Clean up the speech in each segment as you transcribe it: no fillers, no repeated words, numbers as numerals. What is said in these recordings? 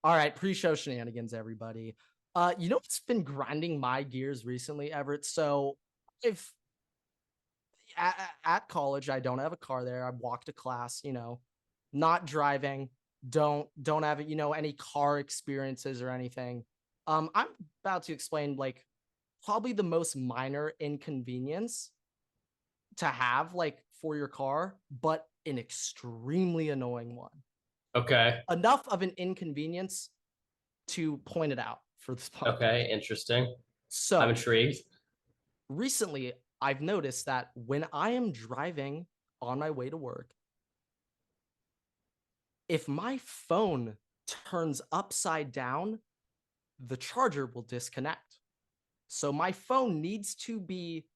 All right, pre-show shenanigans, everybody. What's been grinding my gears recently, Everett? So, if at college I don't have a car there, I walk to class. Not driving, don't have any car experiences or anything. I'm about to explain like probably the most minor inconvenience to have like for your car, but an extremely annoying one. Okay. Enough of an inconvenience to point it out for this podcast. Okay. Interesting. I'm So intrigued. recently, I've noticed that when I am driving on my way to work, if my phone turns upside down, the charger will disconnect. So my phone needs to be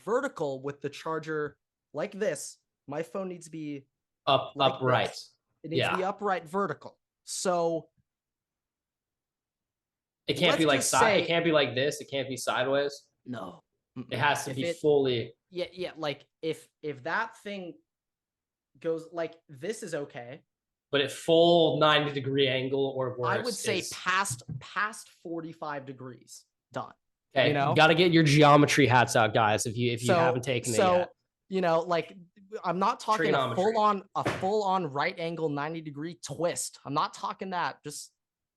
vertical with the charger like this. My phone needs to be like Upright. this. It needs to Yeah. be upright vertical. So It can't be let's like just side. It say can't be like this. It can't be sideways. no. It has to If be it fully. yeah, like if that thing goes like this is okay. But at full 90-degree angle or worse. I would say past 45 degrees. Done. Okay. You got to get your geometry hats out, guys. If you haven't taken it yet. Like I'm not talking a full on right angle 90-degree twist. I'm not talking that. Just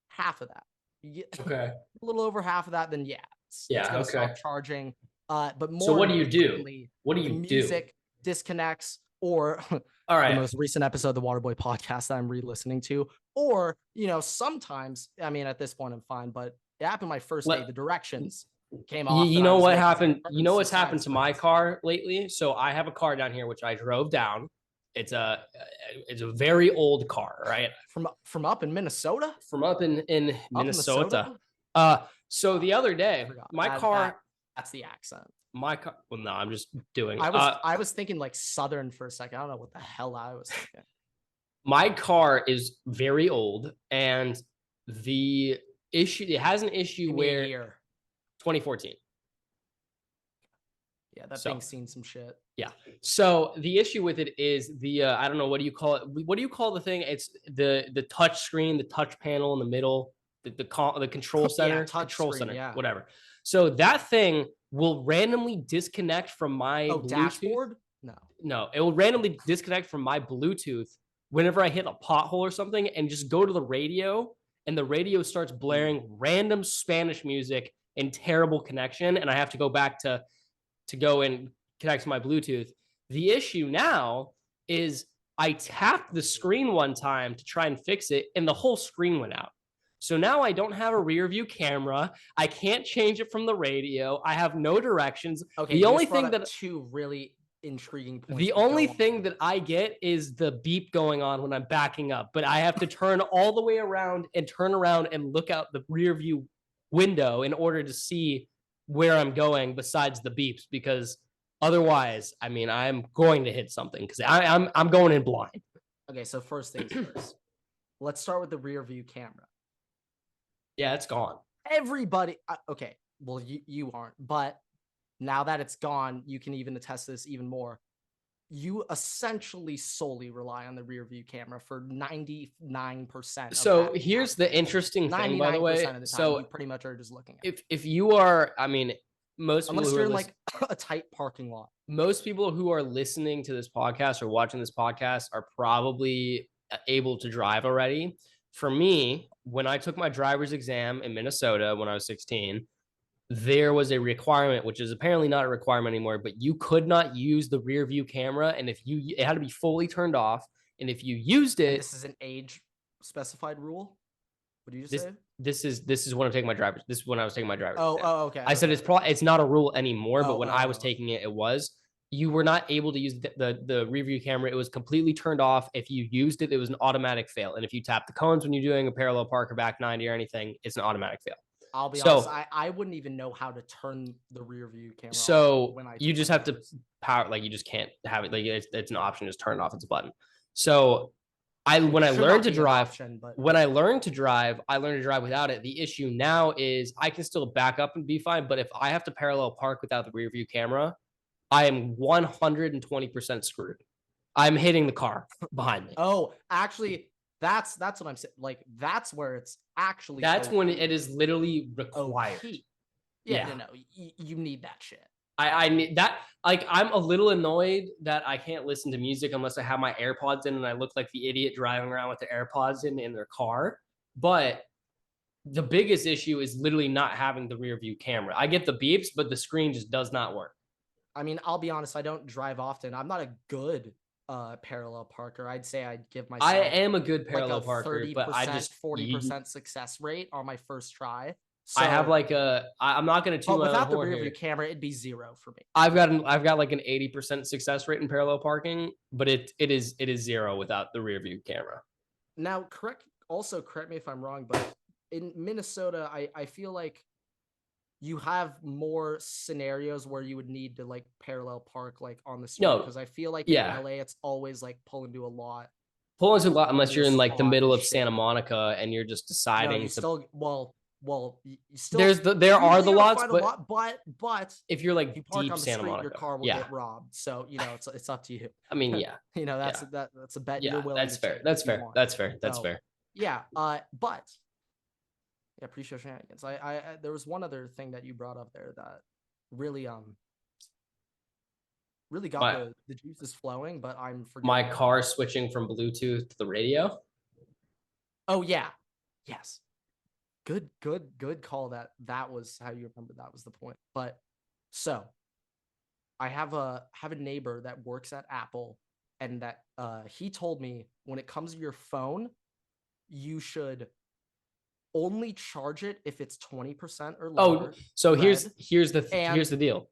half of that. You get Okay. a little over half of that, then it's gonna stop charging. But more. So what do you do? What do the you music disconnects, or all right, the most recent episode of the Waterboy podcast that I'm re-listening to, or sometimes, I mean, at this point I'm fine, but it happened my first day. The directions came off. You know what happened? You know what's happened to my car lately? So I have a car down here which I drove down. It's a very old car, right? From up in Minnesota? From up in Minnesota. So the other day, my car. That's the accent. My car. Well, no, I'm just doing. I was thinking like Southern for a second. I don't know what the hell I was thinking. My car is very old, and the issue. It has an issue where 2014. Yeah, that thing's seen some shit. Yeah. So the issue with it is the I don't know, what do you call it? What do you call the thing? It's the touch screen, the touch panel in the middle, the control center, control screen, center, whatever. So that thing will randomly disconnect from my Bluetooth. Dashboard? No, it will randomly disconnect from my Bluetooth whenever I hit a pothole or something, and just go to the radio, and the radio starts blaring random Spanish music in terrible connection, and I have to go back to go and connect to my Bluetooth. The issue now is I tapped the screen one time to try and fix it, and the whole screen went out. So now I don't have a rear view camera. I can't change it from the radio. I have no directions. Okay, the only thing that two really intriguing points. The only thing that I get is the beep going on when I'm backing up, but I have to turn all the way around and look out the rear view window in order to see where I'm going besides the beeps, because otherwise, I mean, I'm going to hit something because I'm going in blind. Okay, so first things first. Let's start with the rear view camera. Yeah, it's gone. Everybody, okay, well, you aren't, but now that it's gone, you can even attest to this even more. You essentially solely rely on the rear view camera for 99%. So here's the interesting thing, by the way. So you pretty much are just looking at if you are, I mean, most people unless you're in like a tight parking lot. Most people who are listening to this podcast or watching this podcast are probably able to drive already. For me, when I took my driver's exam in Minnesota when I was 16, there was a requirement, which is apparently not a requirement anymore, but you could not use the rear view camera. And it had to be fully turned off. And if you used it, this is an age specified rule. What did you just say? This is when I'm taking my driver's. This is when I was taking my driver's. Oh, okay. I said it's not a rule anymore, but when I was taking it, it was. You were not able to use the rear view camera. It was completely turned off. If you used it, it was an automatic fail. And if you tap the cones when you're doing a parallel park or back 90 or anything, it's an automatic fail. I'll be honest, I wouldn't even know how to turn the rear view camera off. So you just have to power, like you just can't have it. Like it's an option, just turn it off. It's a button. So when I learned to drive without it. The issue now is I can still back up and be fine. But if I have to parallel park without the rear view camera, I am 120% screwed. I'm hitting the car behind me. Oh, actually, That's what I'm saying. Like, that's where it's actually That's when OP. it is literally required. OP. Yeah. No. You need that shit. I need that. Like, I'm a little annoyed that I can't listen to music unless I have my AirPods in and I look like the idiot driving around with their AirPods in their car. But the biggest issue is literally not having the rear view camera. I get the beeps, but the screen just does not work. I mean, I'll be honest, I don't drive often. I'm not a good parallel parker. I'd say I'd give myself I am a good parallel like a parker, 30%, but I just 40% success rate on my first try. So, I have like I'm not going to but without the rear view camera, it'd be 0 for me. I've got like an 80% success rate in parallel parking, but it is 0 without the rear view camera. Now, correct me if I'm wrong, but in Minnesota, I feel like you have more scenarios where you would need to like parallel park like on the street, because I feel like in LA it's always like pull into a lot. Pull into a lot unless you're in like the middle of Santa Monica and you're just deciding you still you still there are the lots, but if you're like you park deep on the Santa street, Monica, your car will get robbed. So it's up to you. I mean, yeah. That's a bet you're willing that's to fair. take That's if you fair. want. That's fair. That's So, fair. Yeah. But yeah, Preshow Shenanigans. I there was one other thing that you brought up there that really got the juices flowing, but I'm forgetting. My car switching from Bluetooth to the radio. Oh yeah. Yes. Good call. That was how you remember. That was the point. But so I have a neighbor that works at Apple, and that he told me when it comes to your phone, you should only charge it if it's 20% or lower. Oh, so here's the deal.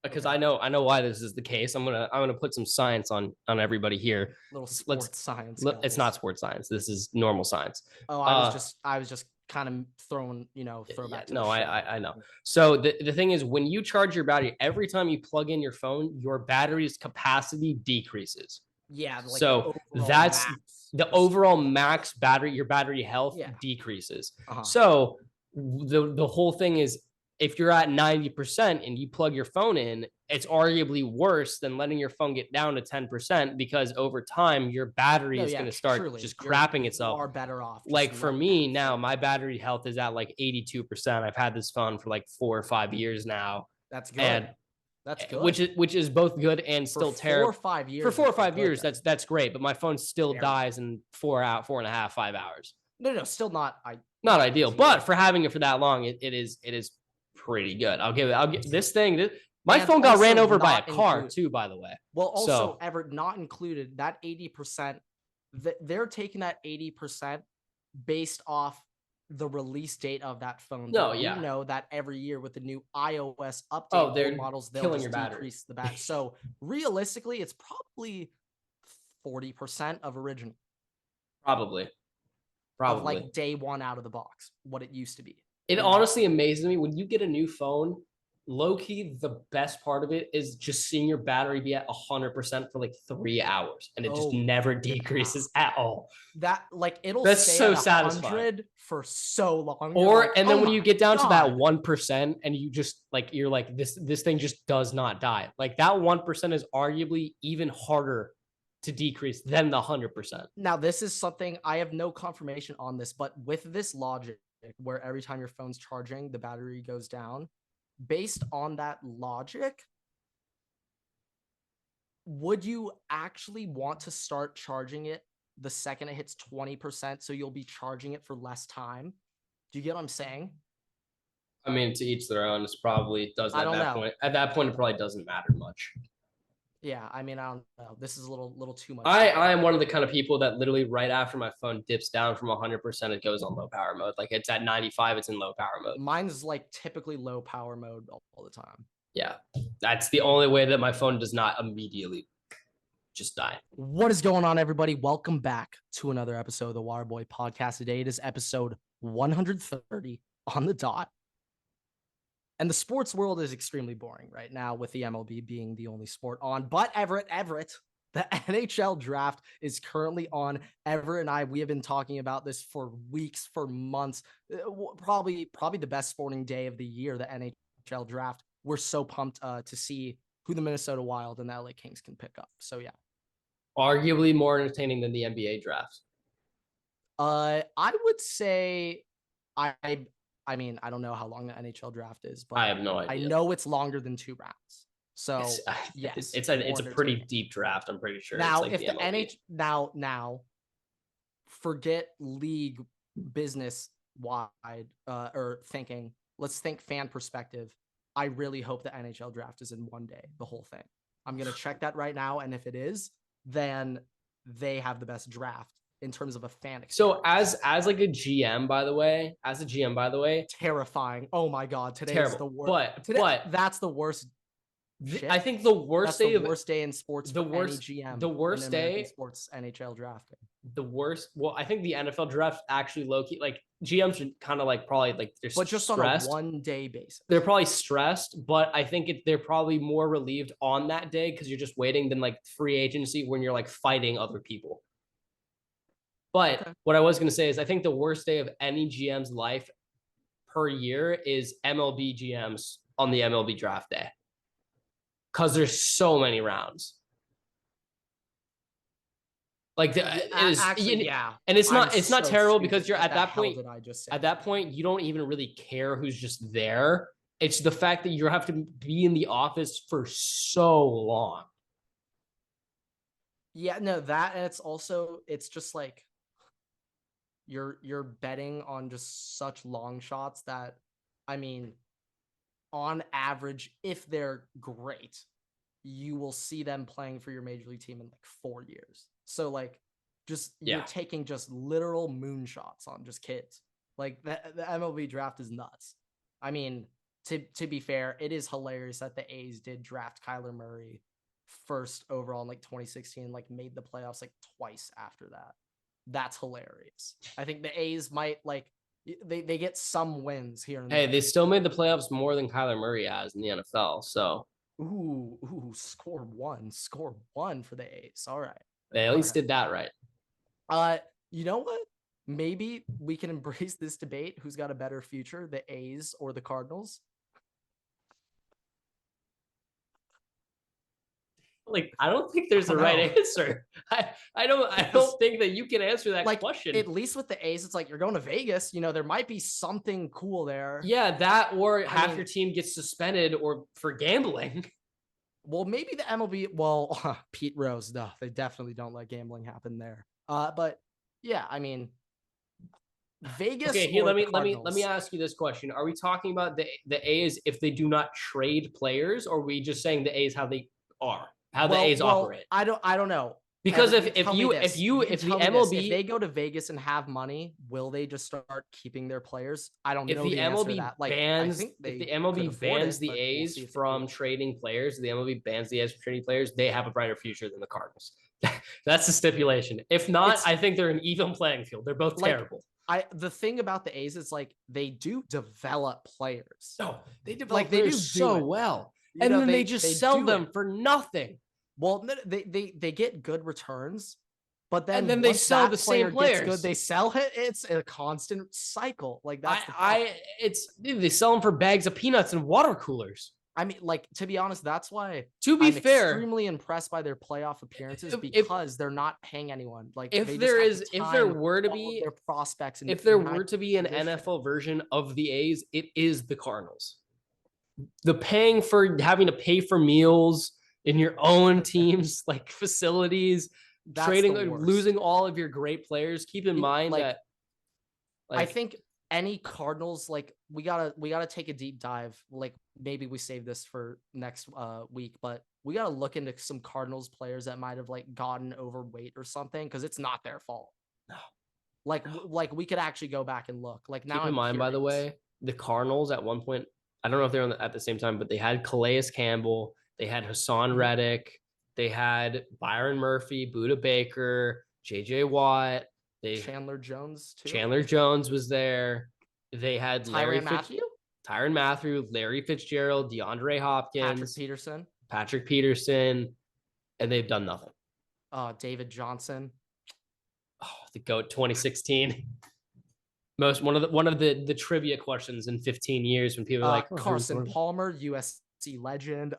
Because I know why this is the case. I'm gonna put some science on everybody here. Little sports science. It's not sports science. This is normal science. Oh, I was just kind of throwing throwback. No, I know. So the thing is, when you charge your battery, every time you plug in your phone, your battery's capacity decreases. Yeah. Like so that's the overall max battery. Your battery health decreases. So the whole thing is, if you're at 90% and you plug your phone in, it's arguably worse than letting your phone get down to 10%, because over time your battery is going to start just crapping itself. You are better off. Like for me now, my battery health is at like 82%. I've had this phone for like 4 or 5 years now. That's good. And that's good. Which is both good and still terrible. For 4 or 5 years. For 4 or 5 years, that's great. But my phone still dies in 4.5, 5 hours. No, still not ideal. But for having it for that long, it is pretty good. I'll give this thing. My phone got ran over by a car too, by the way. Well, also Everett not included, that 80%. They're taking that 80% based off the release date of that phone. No, you know that every year with the new iOS update, they're models, they'll killing just your decrease the battery. So realistically, it's probably 40% of original. Probably. Of like day one out of the box, what it used to be. It honestly amazes me when you get a new phone. Low key, the best part of it is just seeing your battery be at 100% for like 3 hours, and it just never decreases at all. That like that's stay so at satisfying for so long. And then when you get down to that 1%, and you just like you're like this thing just does not die. Like that 1% is arguably even harder to decrease than the 100%. Now this is something I have no confirmation on this, but with this logic, where every time your phone's charging, the battery goes down. Based on that logic, would you actually want to start charging it the second it hits 20%, so you'll be charging it for less time? Do you get what I'm saying? I mean, to each their own. It's probably doesn't at that point. At that point, it probably doesn't matter much. Yeah, I mean, I don't know. This is a little too much. I am one of the kind of people that literally right after my phone dips down from 100%, it goes on low power mode. Like it's at 95, it's in low power mode. Mine's like typically low power mode all the time. Yeah, that's the only way that my phone does not immediately just die. What is going on, everybody? Welcome back to another episode of the Waterboy Podcast. Today it is episode 130 on the dot. And the sports world is extremely boring right now, with the MLB being the only sport on. But Everett, the NHL draft is currently on. Everett and we have been talking about this for weeks, for months. Probably the best sporting day of the year, the NHL draft. We're so pumped to see who the Minnesota Wild and the LA Kings can pick up. So yeah. Arguably more entertaining than the NBA draft. I would say I I mean, I don't know how long the NHL draft is, but I have no I idea. know it's longer than 2 rounds. So yes, It's more a pretty entertaining. deep draft. I'm pretty sure it's Now, like if the the MLB. now forget league business wide or thinking, let's think fan perspective. I really hope the NHL draft is in one day, the whole thing. I'm going to check that right now. And if it is, then they have the best draft in terms of a fan experience. So as like a GM, by the way, Terrifying. Oh my God. Today's terrible. the worst. That's the worst shit. I think the worst That's the worst day in sports the for worst any GM the worst in American day sports NHL drafting. the worst. Well, I think the NFL draft actually low key like GM should kind of like probably like they're but just stressed. on a 1 day basis. They're probably stressed, but I think they're probably more relieved on that day because you're just waiting than like free agency when you're like fighting other people. But okay. What I was going to say is I think the worst day of any GM's life per year is MLB GMs on the MLB draft day because there's so many rounds. Like yeah, and it's not so terrible because you're at that point. At that point, you don't even really care who's just there. It's the fact that you have to be in the office for so long. Yeah, no, that and it's just like you're betting on just such long shots that, I mean, on average, if they're great, you will see them playing for your major league team in like 4 years. So like you're taking just literal moonshots on just kids. Like the MLB draft is nuts. I mean, to be fair, it is hilarious that the A's did draft Kyler Murray first overall in like 2016, like made the playoffs like twice after that. That's hilarious. I think the A's might like they get some wins here and there. They still made the playoffs more than Kyler Murray has in the NFL. So score one for the A's. All right. They at least did that right. You know what? Maybe we can embrace this debate. Who's got a better future, the A's or the Cardinals? Like, I don't think there's a right answer. I don't think that you can answer that question. At least with the A's, it's like you're going to Vegas. You know, there might be something cool there. Yeah, that or half your team gets suspended or for gambling. Well, maybe the MLB. Well, Pete Rose, no, they definitely don't let gambling happen there. But yeah, I mean, Vegas. Okay, here let me ask you this question: are we talking about the A's if they do not trade players, or are we just saying the A's how they are? How the A's operate. I don't know. Because if the MLB if they go to Vegas and have money, will they just start keeping their players? I don't know. If the MLB bans the A's from trading players, the MLB bans the A's from trading players, they have a brighter future than the Cardinals. That's the stipulation. If not, I think they're an even playing field. They're both terrible. The thing about the A's is like they do develop players. No, they develop players so well. And then they just sell them for nothing. Well, they get good returns, but then they sell the same players. Good, they sell it. It's a constant cycle. Like that's they sell them for bags of peanuts and water coolers. I mean, like, to be honest, that's why I'm extremely impressed by their playoff appearances because they're not paying anyone. Like if there were to be their prospects, if there were to be an NFL version of the A's, it is the Cardinals. The paying for having to pay for meals in your own team's like facilities, losing all of your great players. Keep in mind that I think any Cardinals, like we gotta take a deep dive. Like maybe we save this for next week, but we gotta look into some Cardinals players that might have like gotten overweight or something because it's not their fault. No, like we could actually go back and look. Like now, keep in mind, by the way, the Cardinals at one point, I don't know if they're at the same time, but they had Calais Campbell. They had Hassan Reddick. They had Byron Murphy, Budda Baker, J.J. Watt. Chandler Jones, too. Chandler Jones was there. They had Tyrann Mathieu, Larry Fitzgerald, DeAndre Hopkins. Patrick Peterson. And they've done nothing. David Johnson. Oh, the GOAT 2016. One of the trivia questions in 15 years when people are like Carson Palmer, USC legend.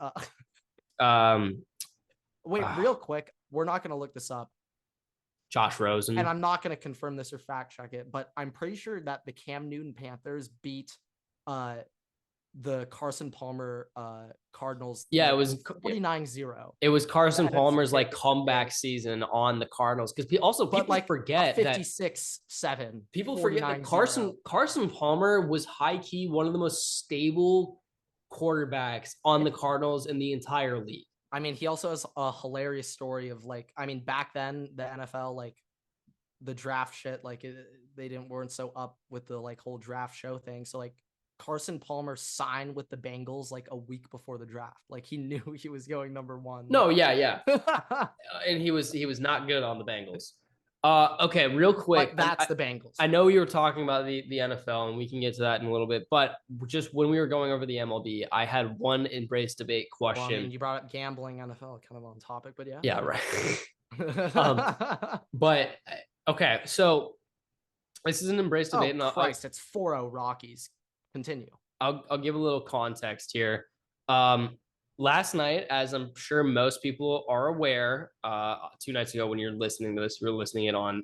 Wait, real quick, we're not going to look this up. Josh Rosen. And I'm not going to confirm this or fact check it, but I'm pretty sure that the Cam Newton Panthers beat the Carson Palmer Cardinals. Yeah, like, it was 49-0. It was Carson Palmer's like championship comeback game. season on the Cardinals because people forget that 56-7. people forget that Carson Palmer was high key one of the most stable quarterbacks on the Cardinals in the entire league. I mean, he also has a hilarious story of like, I mean, back then the NFL, like the draft shit, like they weren't so up with the like whole draft show thing. So like Carson Palmer signed with the Bengals like a week before the draft. Like he knew he was going number 1. No, yeah. And he was not good on the Bengals. Okay, real quick. But that's the Bengals. I know you were talking about the NFL, and we can get to that in a little bit. But just when we were going over the MLB, I had one embrace debate question. Well, I mean, you brought up gambling NFL, kind of on topic, but yeah. Yeah, right. But okay, so this is an embrace debate. Oh, Christ, it's 4-0 Rockies. Continue. I'll give a little context here. Last night, as I'm sure most people are aware, 2 nights ago when you're listening to this, you're listening it on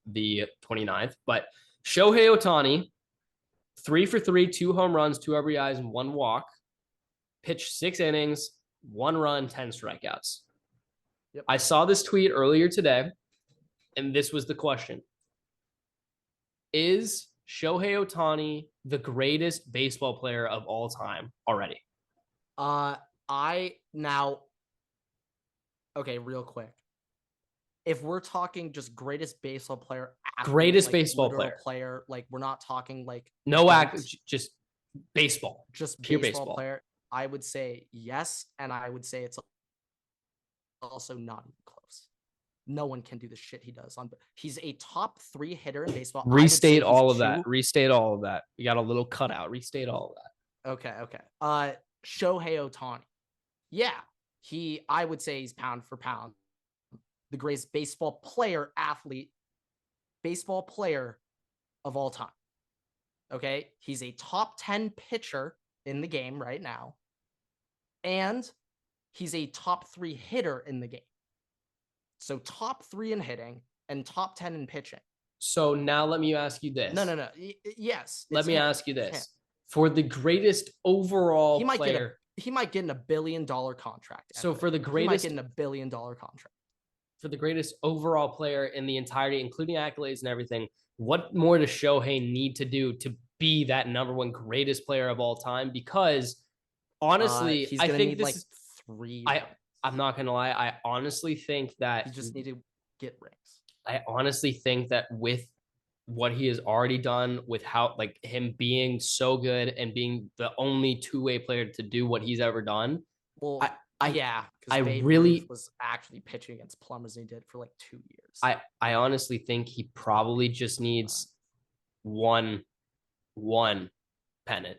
the 29th. But Shohei Ohtani, 3 for 3, 2 home runs, 2 RBIs, and 1 walk. Pitched 6 innings, 1 run, 10 strikeouts. Yep. I saw this tweet earlier today, and this was the question. Is Shohei Ohtani the greatest baseball player of all time already? Okay, real quick. If we're talking just greatest baseball player, baseball player, like we're not talking like just baseball, just pure baseball player, I would say yes, and I would say it's also not even close. No one can do the shit he does. He's a top 3 hitter in baseball. Restate all of that. You got a little cutout. Restate all of that. Okay. Shohei Ohtani. Yeah, I would say he's pound for pound the greatest baseball player of all time. Okay, he's a top 10 pitcher in the game right now, and he's a top 3 hitter in the game. So top 3 in hitting and top 10 in pitching. So now let me ask you this. No. Yes. Let me ask you this. For the greatest overall player. He might get in $1 billion contract. So for the greatest. He might get in $1 billion contract. For the greatest overall player in the entirety, including accolades and everything, what more does Shohei need to do to be that number 1 greatest player of all time? Because honestly, I think this is 3. I'm not going to lie. I honestly think that you just need to get rings. I honestly think that with what he has already done, with how like him being so good and being the only 2-way player to do what he's ever done. Well, Babe Ruth was actually pitching against plumbers and he did for like 2 years. I honestly think he probably just needs one pennant.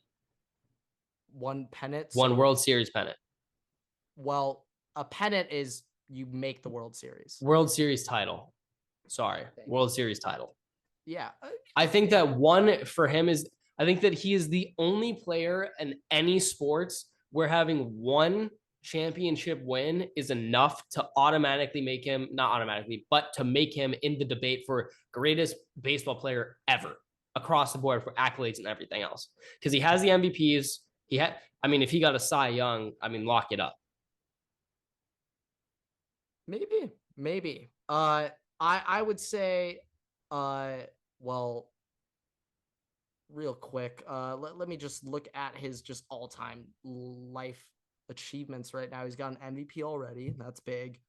One pennant? One World Series pennant. Well, a pennant is you make the World Series. World Series title. Sorry. World Series title. Yeah. I think that one for him is, I think that he is the only player in any sports where having one championship win is enough to automatically make him, not automatically, but to make him in the debate for greatest baseball player ever across the board for accolades and everything else. Because he has the MVPs. If he got a Cy Young, lock it up. Maybe. I would say, well, real quick, let me just look at his just all-time life achievements right now. He's got an MVP already. That's big.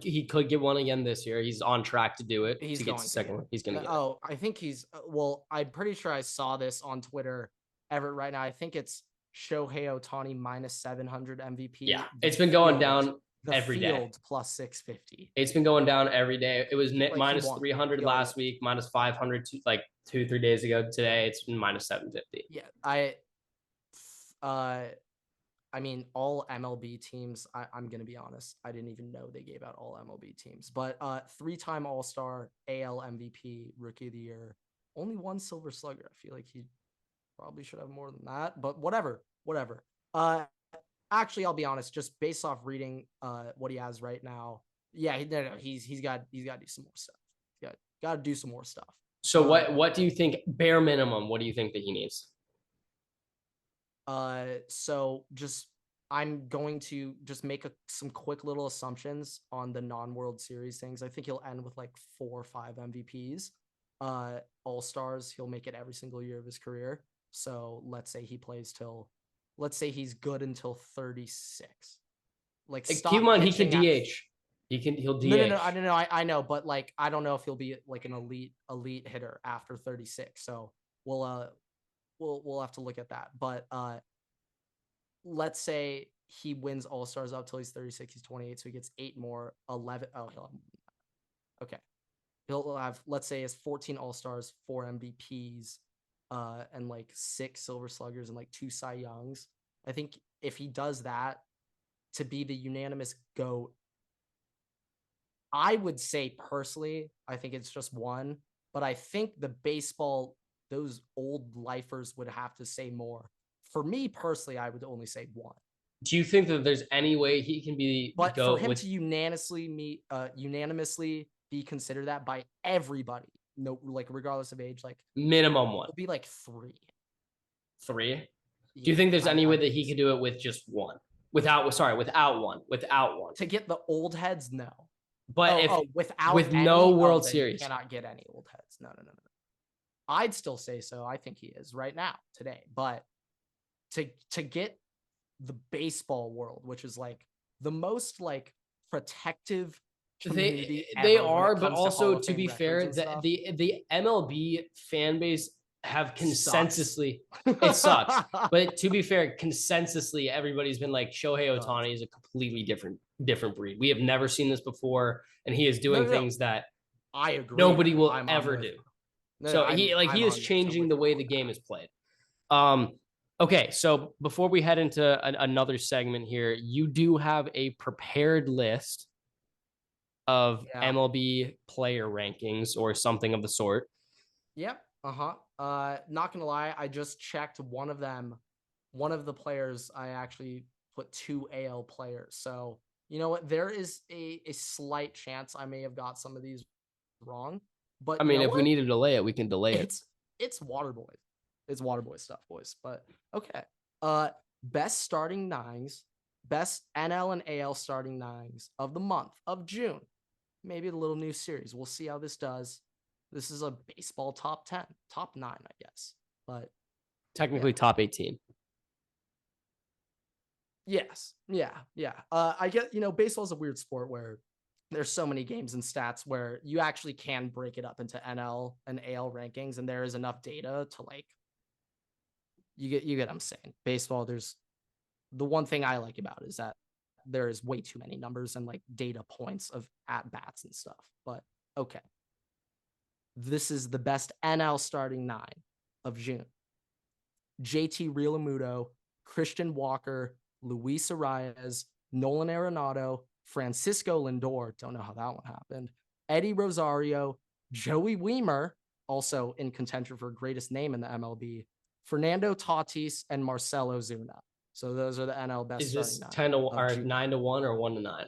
He could get one again this year. He's on track to do it. He's going to second one. He's going to get it. I think he's I'm pretty sure I saw this on Twitter. Everett right now. I think it's Shohei Ohtani -700 MVP. Yeah, it's been going down every day. Plus 650. It's been going down every day. It was minus 300 last week, minus 500 like 2-3 days ago. Today it's been minus 750. Yeah, all MLB teams, I'm going to be honest, I didn't even know they gave out all MLB teams. But 3-time All-Star, AL MVP, Rookie of the Year, only 1 Silver Slugger. I feel like he probably should have more than that, but whatever. Actually, I'll be honest, just based off reading what he has right now, yeah, he's got to do some more stuff. Got to do some more stuff. So what do you think, bare minimum, what do you think that he needs? So just I'm going to just make some quick little assumptions on the non-World Series things. I think he'll end with like 4 or 5 MVPs. All-Stars, he'll make it every single year of his career. So let's say he's good until 36. Like, keep in mind, he can DH. He'll DH. No. I know, but like, I don't know if he'll be like an elite hitter after 36. So we'll have to look at that. But let's say he wins All-Stars up till he's 36. He's 28, so he gets 8 more. 11. Oh, okay. He'll have, let's say, he has 14 All-Stars, 4 MVPs, and like 6 Silver Sluggers and like 2 Cy Youngs. I think if he does that to be the unanimous GOAT, I would say personally, I think it's just 1, but I think the baseball, those old lifers would have to say more. For me personally, I would only say 1. Do you think that there's any way he can be the GOAT for him to unanimously be considered that by everybody, no, like regardless of age, like minimum 1? It'll be like 3. 3? Yeah, do you think there's any way that he could do it with just 1? Without 1. To get the old heads, no. But with no World Series, you cannot get any old heads. No. I'd still say so. I think he is right now, today. But to get the baseball world, which is like the most like protective community they are, but also to be fair, the MLB fan base have consensusly it sucks. But to be fair, consensusly everybody's been like, Shohei Ohtani is a completely different breed. We have never seen this before, and he is doing things that I agree nobody will ever do. So he is changing the way the game is played. Okay, so before we head into another segment here, you do have a prepared list of MLB player rankings or something of the sort. Yep. Not gonna lie, I just checked one of them. One of the players, I actually put 2 AL players. So you know what? There is a slight chance I may have got some of these wrong. But I mean, if we need to delay it, we can delay it. It's water boys. It's water boy stuff, boys. But okay. Best starting 9s, best NL and AL starting 9s of the month of June. Maybe a little new series. We'll see how this does. This is a baseball top 10, top 9, I guess. But technically top 18. Yes. Yeah. I get, baseball is a weird sport where there's so many games and stats where you actually can break it up into NL and AL rankings, and there is enough data to like, you get what I'm saying. Baseball, there's the one thing I like about it is that there is way too many numbers and like data points of at bats and stuff. But okay. This is the best NL starting 9 of June. JT Realmuto, Christian Walker, Luis Arias, Nolan Arenado, Francisco Lindor, don't know how that one happened, Eddie Rosario, Joey Wiemer, also in contention for greatest name in the MLB, Fernando Tatis, and Marcelo Zuna. So those are the NL best. Is this 10 to 1 or 9 to 1 or 1 to 9?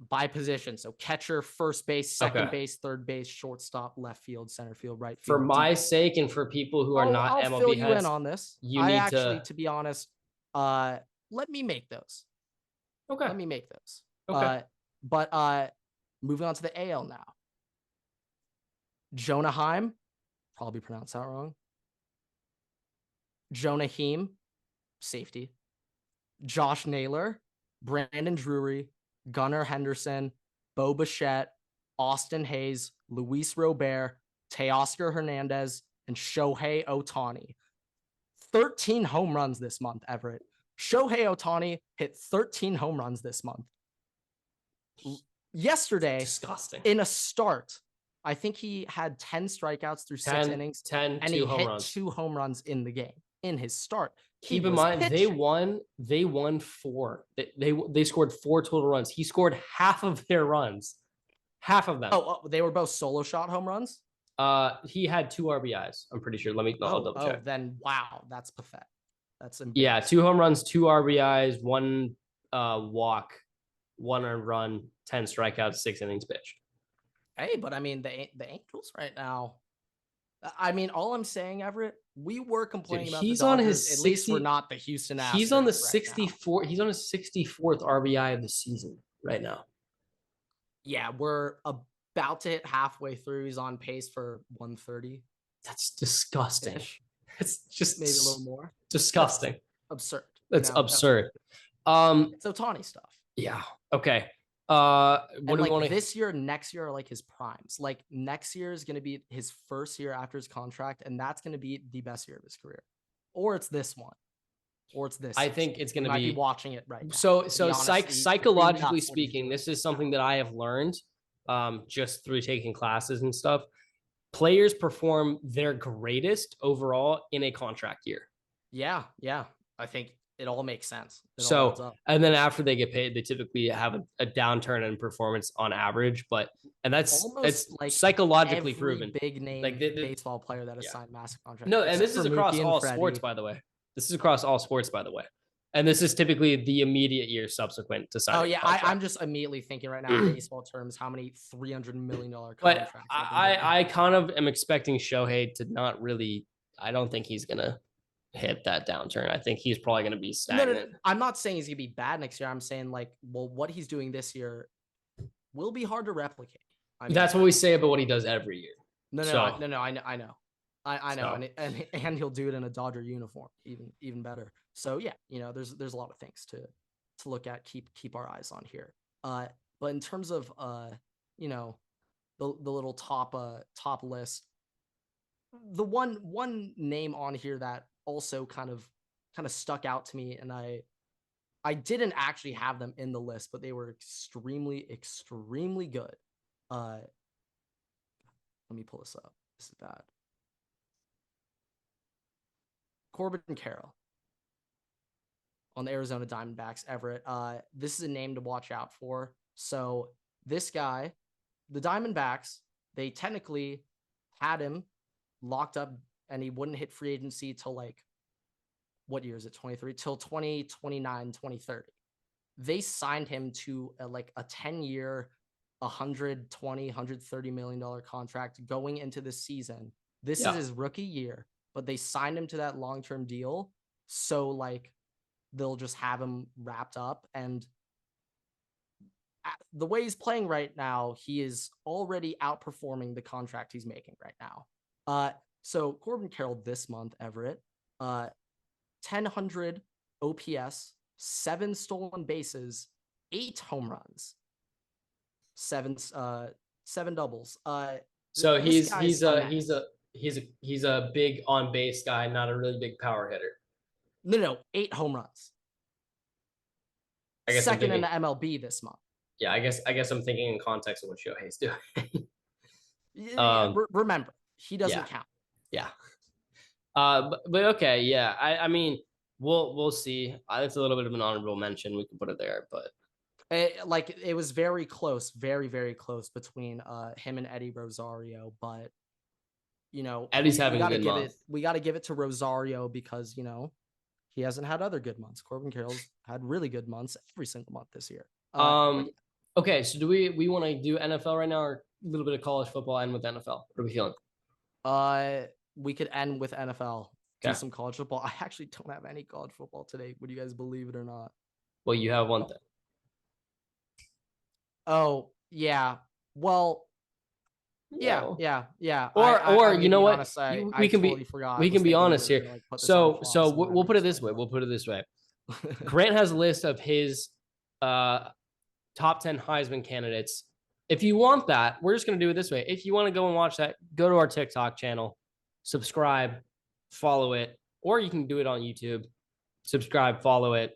By position. So catcher, first base, second base, third base, shortstop, left field, center field, right field. For my sake and for people who are not I'll MLB fill you heads, in on this. To be honest, let me make those. Okay. Let me make those. Okay. But moving on to the AL now. Jonah Heim, probably pronounced that wrong. Jonah Heim, safety. Josh Naylor, Brandon Drury, Gunnar Henderson, Bo Bichette, Austin Hayes, Luis Robert, Teoscar Hernandez, and Shohei Ohtani. 13 home runs this month, Everett. Shohei Ohtani hit 13 home runs this month. Yesterday, disgusting. In a start, I think he had 10 strikeouts through 6 innings. 10, and he hit 2 home runs in the game in his start. Keep in mind, pitching. They won 4. They scored 4 total runs. He scored half of their runs. Half of them. Oh, they were both solo shot home runs? He had 2 RBIs. I'm pretty sure. I'll double check. Then wow, that's pathetic. That's embarrassing. Yeah, 2 home runs, 2 RBIs, 1 walk, 1 earned run, 10 strikeouts, 6 innings pitched. Hey, but I mean the Angels right now. I mean, all I'm saying, Everett, we were Dude, complaining about the he's on Dodgers. his At least we're 60. not the Houston He's on the Astros right now. 64. He's on his 64th RBI of the season right now. Yeah, we're about to hit halfway through. He's on pace for 130. That's disgusting. It's just maybe a little more. disgusting. That's absurd. That's absurd. It's Ohtani stuff. Yeah. Okay. What do we want this year, next year are like his primes. Like next year is going to be his first year after his contract, and that's going to be the best year of his career. Or it's this one. Or it's this. I think it's going to be watching it right now. So psychologically speaking, this is something that I have learned just through taking classes and stuff. Players perform their greatest overall in a contract year. Yeah. I think it all makes sense. And then after they get paid, they typically have a downturn in performance on average. And that's like psychologically proven. Big name baseball player that has signed massive contracts. No, and this is across all sports, by the way. And this is typically the immediate year subsequent to signing. Oh yeah, I'm just immediately thinking right now in baseball terms how many $300 million contracts. But I kind of am expecting Shohei to not really. I don't think he's gonna hit that downturn. I think he's probably gonna be stagnant. No. I'm not saying he's gonna be bad next year. I'm saying what he's doing this year will be hard to replicate. That's what we say about what he does every year. No. I know. And he'll do it in a Dodger uniform, even better. So yeah, there's a lot of things to look at, keep our eyes on here. But in terms of the little top list, the one name on here that also kind of stuck out to me, and I didn't actually have them in the list, but they were extremely good. Let me pull this up. This is bad. Corbin Carroll on the Arizona Diamondbacks, Everett. This is a name to watch out for. So this guy, the Diamondbacks, they technically had him locked up and he wouldn't hit free agency till what year is it? 23 till 2029, 2030. They signed him to a 10-year, $130 million contract going into the season. This is his rookie year, but they signed him to that long-term deal. So they'll just have him wrapped up. And the way he's playing right now, he is already outperforming the contract he's making right now. So Corbin Carroll this month, Everett, 1,000 OPS, 7 stolen bases, 8 home runs, 7 doubles. So he's a big on base guy, not a really big power hitter. No, 8 home runs. I guess second in the MLB this month. Yeah, I guess I'm thinking in context of what Shohei's doing. Remember, he doesn't count. Yeah. But okay, yeah. I mean, we'll see. It's a little bit of an honorable mention. We can put it there, but it was very close, very, very close between him and Eddie Rosario. But Eddie's having a good month. We got to give it to Rosario because he hasn't had other good months. Corbin Carroll's had really good months every single month this year. Okay, so do we want to do NFL right now, or a little bit of college football and with NFL? What are we feeling? We could end with NFL. Okay. Do some college football. I actually don't have any college football today. Would you guys believe it or not? Well, you have one thing. Oh, yeah. Well, yeah. Or you know what? We can be honest here. So we'll put it this way. Grant has a list of his top 10 Heisman candidates. If you want that, we're just going to do it this way. If you want to go and watch that, go to our TikTok channel, subscribe, follow it, or you can do it on YouTube. Subscribe, follow it,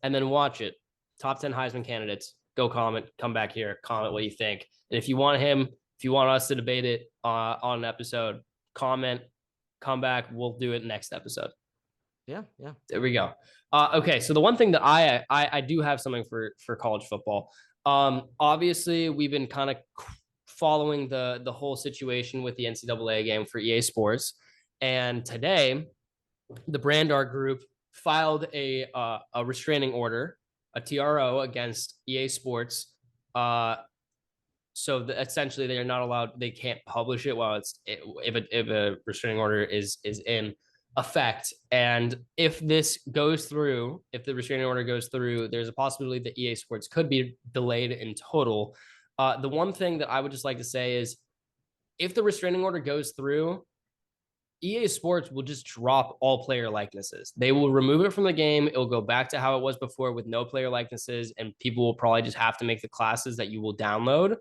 and then watch it. Top 10 Heisman candidates. Go comment, come back here, comment what you think. And if you want us to debate it on an episode, comment, come back. We'll do it next episode. Yeah. There we go. Okay, so the one thing that I do have something for college football. Obviously, we've been kind of following the whole situation with the NCAA game for EA Sports, and today, the Brandar Group filed a restraining order, a TRO against EA Sports. So essentially, they are not allowed. They can't publish it while if a restraining order is in effect. And if this goes through, if the restraining order goes through, there's a possibility that EA Sports could be delayed in total. The one thing that I would just like to say is, if the restraining order goes through, EA Sports will just drop all player likenesses. They will remove it from the game. It'll go back to how it was before with no player likenesses, and people will probably just have to make the classes that you will download.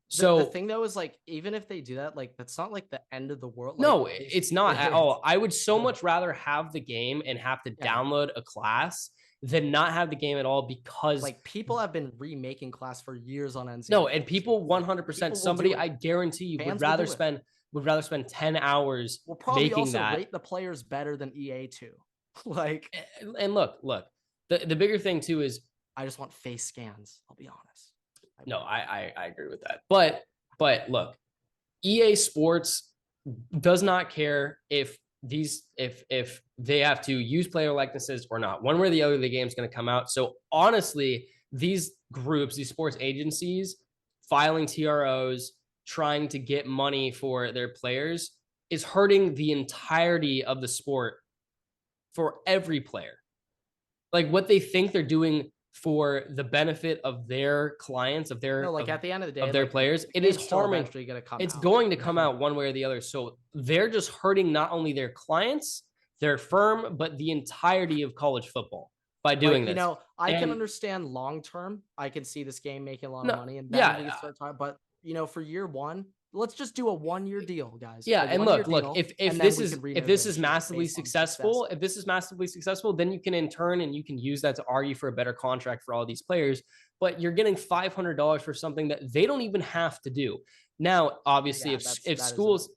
The So thing though is like, even if they do that, like that's not like the end of the world. Like, no, it's not at all. I would so much rather have the game and have to Yeah. download a class than not have the game at all, because like people have been remaking class for years on NCAA. no, and people 100%, somebody I guarantee you Fans would rather spend 10 hours We'll probably making also that. rate the players better than EA too. Like, and look, the bigger thing too is, I just want face scans. I'll be honest. no, I agree with that. But look, EA Sports does not care if they have to use player likenesses or not. One way or the other, the game's going to come out. So honestly, these groups, these sports agencies filing TROs, trying to get money for their players, is hurting the entirety of the sport for every player. Like, what they think they're doing for the benefit of their clients, of their at the end of the day, of their like, players, it is harming. It's going to come out one way or the other. So they're just hurting not only their clients, their firm, but the entirety of college football by doing this. I can understand long term. I can see this game making a lot of money, and then we can start talking. But for year one, let's just do a 1-year deal, guys. Yeah, and look, if this is massively successful, then you can in turn, and you can use that to argue for a better contract for all these players. But you're getting $500 for something that they don't even have to do. Now, obviously, if schools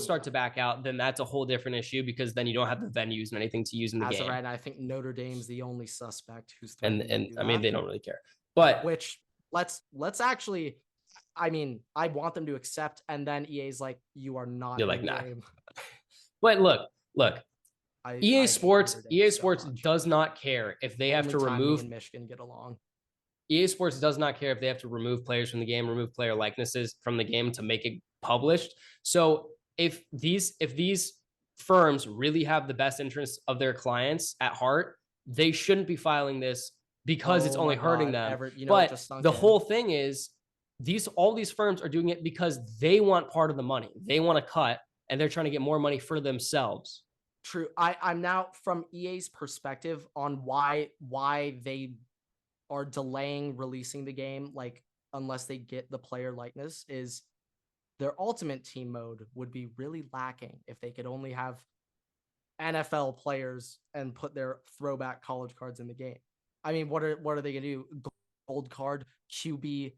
start to back out, then that's a whole different issue, because then you don't have the venues and anything to use in the game. As of right now, I think Notre Dame's the only suspect who's and I mean, they don't really care. But let's actually. I mean, I want them to accept, and then EA's like, you are not. You're like, nah. But look. EA Sports does not care if they have to remove. Michigan get along. EA Sports does not care if they have to remove players from the game, remove player likenesses from the game to make it published. So if these firms really have the best interests of their clients at heart, they shouldn't be filing this, because it's only hurting them. Everett, but the whole thing is, all these firms are doing it because they want part of the money. They want to cut, and they're trying to get more money for themselves. True. I'm now, from EA's perspective, on why they are delaying releasing the game, like, unless they get the player likeness, is their ultimate team mode would be really lacking if they could only have NFL players and put their throwback college cards in the game. I mean, what are they gonna do? Gold card, QB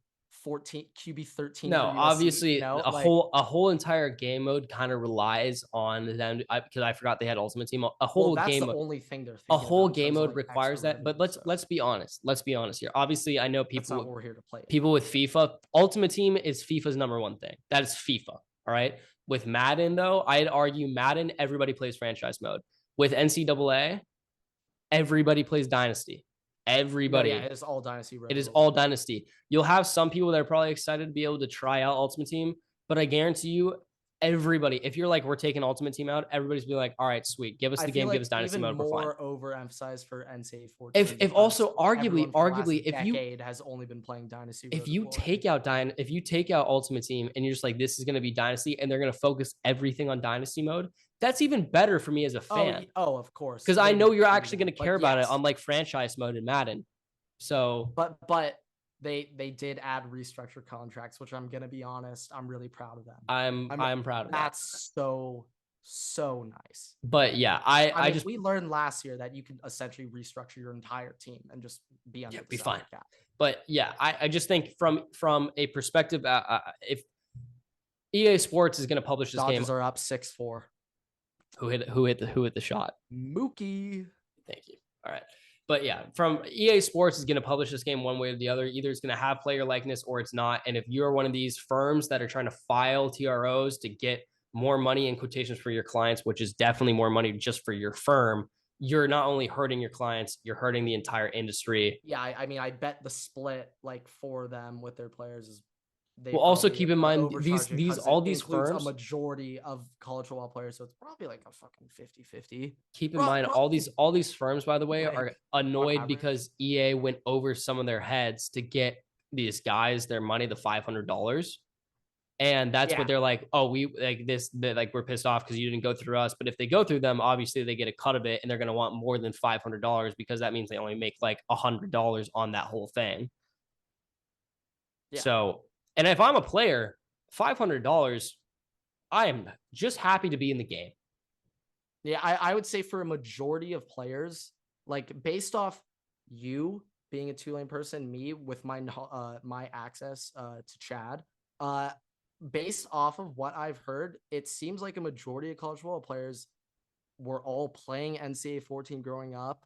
14, QB 13. No, obviously, a whole entire game mode kind of relies on them, because I forgot they had Ultimate Team. A whole game mode, only thing they're a whole game mode requires that. But let's be honest. Let's be honest here. Obviously, I know people. That's not what we're here to play. People with FIFA, Ultimate Team is FIFA's number one thing. That is FIFA. All right. With Madden, though, I'd argue Madden, everybody plays franchise mode. With NCAA, everybody plays Dynasty. Everybody. Yeah, it is all Dynasty. It is all Dynasty. You'll have some people that are probably excited to be able to try out Ultimate Team, but I guarantee you, everybody, if you're like, we're taking Ultimate Team out, everybody's be like, all right, sweet, give us the game, give us Dynasty mode, we're fine. More overemphasized for NCAA 14. If also arguably, if you has only been playing Dynasty. If you take out Ultimate Team, and you're just like, this is going to be Dynasty, and they're going to focus evering on Dynasty mode, that's even better for me as a fan. Oh, of course. Because I know you're actually going to care about it on like franchise mode in Madden. So, but they did add restructure contracts, which I'm gonna be honest, I'm really proud of them. I'm proud of that. That's so nice. But yeah, I just, we learned last year that you can essentially restructure your entire team and just be under be fine. Cap. But yeah, I just think from a perspective, if EA Sports is going to publish this game, Dodgers are up 6-4. Who hit the shot? Mookie. Thank you. All right. But yeah, from EA Sports is going to publish this game one way or the other. Either it's going to have player likeness or it's not. And if you're one of these firms that are trying to file TROs to get more money in quotations for your clients, which is definitely more money just for your firm, you're not only hurting your clients, you're hurting the entire industry. Yeah, I mean, I bet the split like for them with their players is They Well, also probably keep in are mind overcharging these because all it these includes a firms. majority of college football players. So it's probably like a fucking 50-50. Keep in mind all these firms, by the way, Like, are annoyed average. because EA went over some of their heads to get these guys their money, the $500. And that's what Yeah. they're like, oh, we like this, like we're pissed off because you didn't go through us. But if they go through them, obviously they get a cut of it and they're going to want more than $500 because that means they only make like $100 on that whole thing. Yeah. So, and if I'm a player, $500, I am just happy to be in the game. Yeah. I would say for a majority of players, like based off you being a Tulane person, me with my access to Chad, based off of what I've heard, it seems like a majority of college football players were all playing NCAA 14 growing up.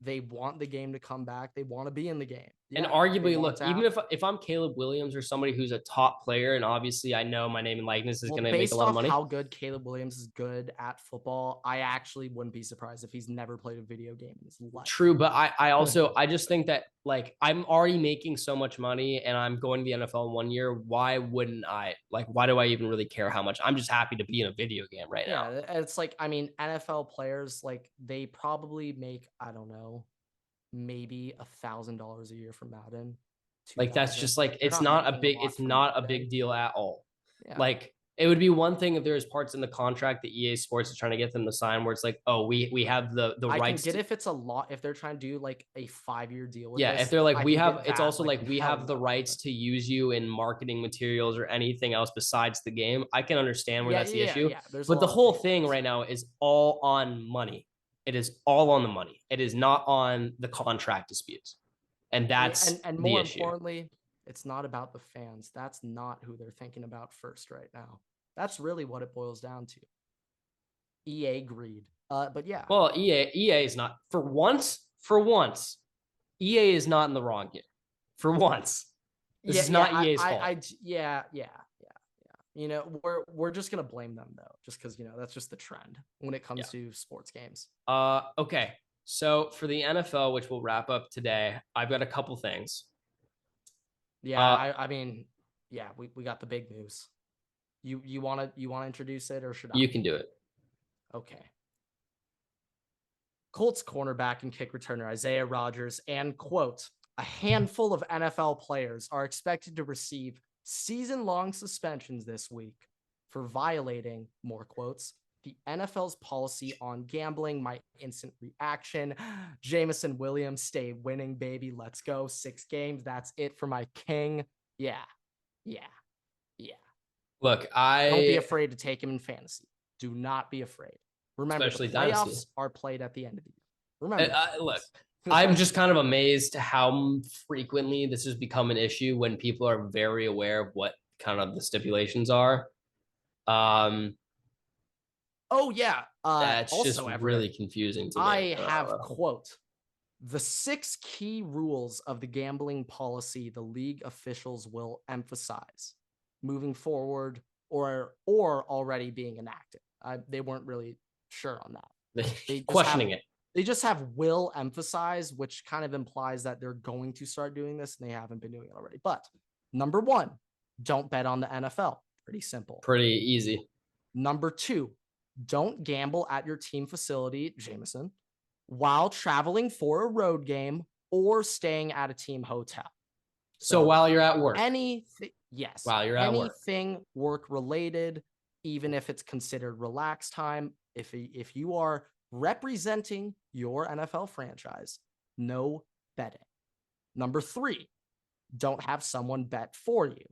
They want the game to come back. They want to be in the game. And Yeah, arguably, look, even if I'm Caleb Williams or somebody who's a top player, and obviously I know my name and likeness is going to make a based lot of off money. how good Caleb Williams is good at football, I actually wouldn't be surprised if he's never played a video game in his life. True, but I just think that like I'm already making so much money and I'm going to the NFL in 1 year. Why wouldn't I? Like, why do I even really care how much? I'm just happy to be in a video game right now. Yeah, it's like, I mean, NFL players, like they probably make, I don't know, maybe $1,000 a year from Madden. Like that's 2,000. just like They're it's not not a making big lot it's from not a Madden. big deal at all. Yeah. Like it would be one thing if there's parts in the contract that EA Sports is trying to get them to sign where it's like, oh, we have the I rights. can get if it's a lot, if they're trying to do like a 5-year deal with yeah, this, if they're like I we can have get it's that, also like we hell have the no. rights to use you in marketing materials or anything else besides the game. I can understand where that's the issue. Yeah. There's But a the lot of whole things. thing right now is all on money. It is all on the money. It is not on the contract disputes. And that's and the more issue. importantly, it's not about the fans. That's not who they're thinking about first right now. That's really what it boils down to. EA greed. But yeah. Well, EA is not for once. EA is not in the wrong here. For once, this is not EA's fault. Yeah. You know, we're just gonna blame them though, just because that's just the trend when it comes to sports games. Okay. So for the NFL, which we'll wrap up today, I've got a couple things. Yeah, I mean, yeah, we got the big news. You wanna introduce it or should I? You can do it. Okay. Colts cornerback and kick returner Isaiah Rodgers and quote, a handful of NFL players are expected to receive season-long suspensions this week for violating, more quotes, the NFL's policy on gambling. My instant reaction, Jameson Williams, stay winning, baby. Let's go. 6 games. That's it for my king. Yeah. Look, don't be afraid to take him in fantasy. Do not be afraid. Remember, especially the playoffs Dynasty are played at the end of the year. Remember, look, I'm just kind of amazed how frequently this has become an issue when people are very aware of what kind of the stipulations are. Oh yeah. That's also, just Everett, really confusing to me. I have quote the 6 key rules of the gambling policy the league officials will emphasize moving forward or already being enacted. They weren't really sure on that. They questioning it. They just have will emphasize, which kind of implies that they're going to start doing this and they haven't been doing it already. But number 1, don't bet on the NFL. Pretty simple. Pretty easy. Number 2, don't gamble at your team facility, Jameson, while traveling for a road game or staying at a team hotel. So while you're at work. Yes. While you're at work. Anything work related, even if it's considered relaxed time, if you are representing your NFL franchise, no betting. Number 3, don't have someone bet for you.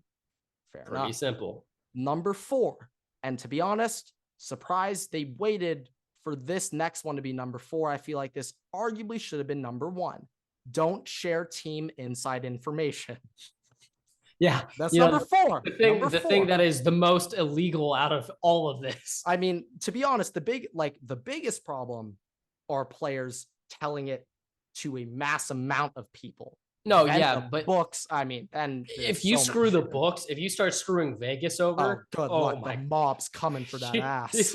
Fair enough. Pretty simple. Number 4, and to be honest, surprised they waited for this next one to be number 4. I feel like this arguably should have been number 1. Don't share team inside information. Yeah, that's number 4. The thing that is the most illegal out of all of this. I mean, to be honest, the biggest problem are players telling it to a mass amount of people. No, and yeah, but books. I mean, and if you screw the books, if you start screwing Vegas over, good luck. The mob's coming for that ass.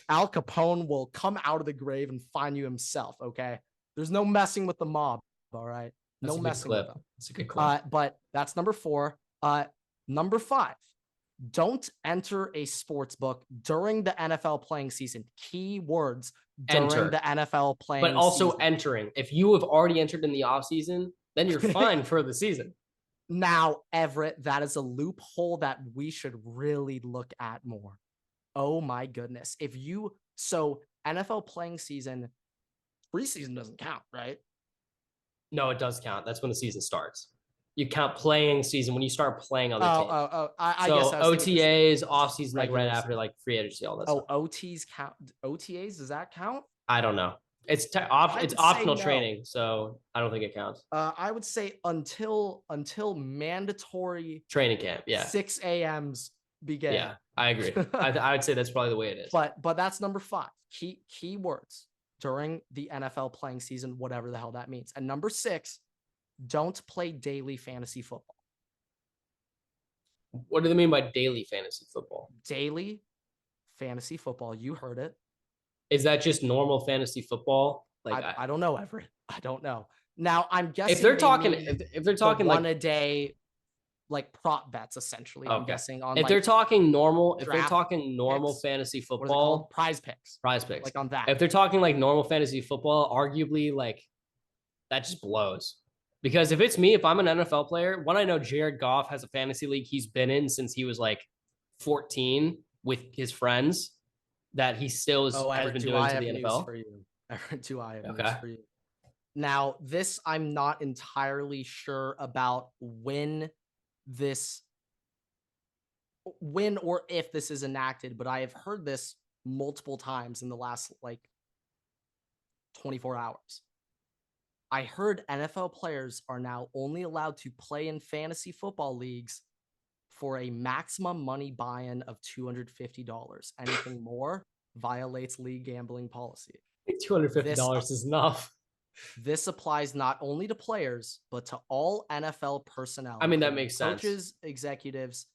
Al Capone will come out of the grave and find you himself. Okay, there's no messing with the mob. All right, no messing with them. That's a good clip. But that's number 4. Number 5, don't enter a sports book during the NFL playing season. Key words during the NFL playing season. But also entering. If you have already entered in the offseason, then you're fine for the season. Now, Everett, that is a loophole that we should really look at more. Oh my goodness. So NFL playing season, preseason doesn't count, right? No, it does count. That's when the season starts. You count playing season when you start playing other teams. I guess OTAs, off season, like right after like free agency, all that stuff. OTs count. OTAs, does that count? I don't know. It's optional training, so I don't think it counts. I would say until mandatory training camp, 6 a.m.s begin. Yeah, I agree. I would say that's probably the way it is. But that's number 5. Key words during the NFL playing season, whatever the hell that means. And number 6, don't play daily fantasy football. What do they mean by daily fantasy football? Daily fantasy football. You heard it. Is that just normal fantasy football? Like I don't know, Everett. I don't know. Now I'm guessing if they're talking like one a day, like prop bets, essentially. Okay. I'm guessing on if they're talking normal, picks, fantasy football, prize picks, like on that. If they're talking like normal fantasy football, arguably like that just blows. Because if it's me, if I'm an NFL player, I know Jared Goff has a fantasy league he's been in since he was like 14 with his friends. That he still has been doing to the NFL. For you. Do I have news for you? Now, this I'm not entirely sure about when or if this is enacted, but I have heard this multiple times in the last like 24 hours. I heard NFL players are now only allowed to play in fantasy football leagues for a maximum money buy-in of $250. Anything more violates league gambling policy. $250 is enough. This applies not only to players, but to all NFL personnel. I mean, that makes sense. Coaches, executives,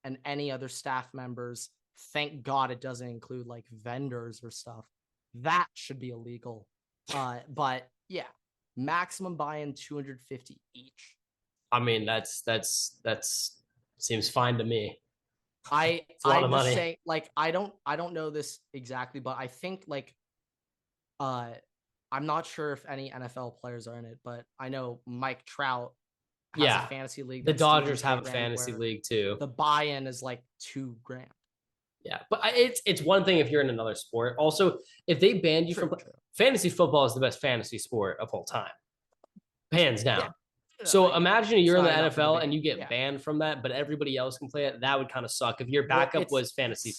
and any other staff members. Thank God it doesn't include like vendors or stuff. That should be illegal. But yeah, maximum buy-in $250 each. I mean, that's seems fine to me. I was saying, like, I don't know this exactly, but I think like I'm not sure if any NFL players are in it, but I know Mike Trout has a fantasy league. The Dodgers have a fantasy league too. The buy-in is like $2,000. Yeah, but it's one thing if you're in another sport. Also, if they banned you from fantasy football, is the best fantasy sport of all time, hands down. Yeah. So imagine you're in the NFL and you get banned from that, but everybody else can play it. That would kind of suck if your backup was fantasy.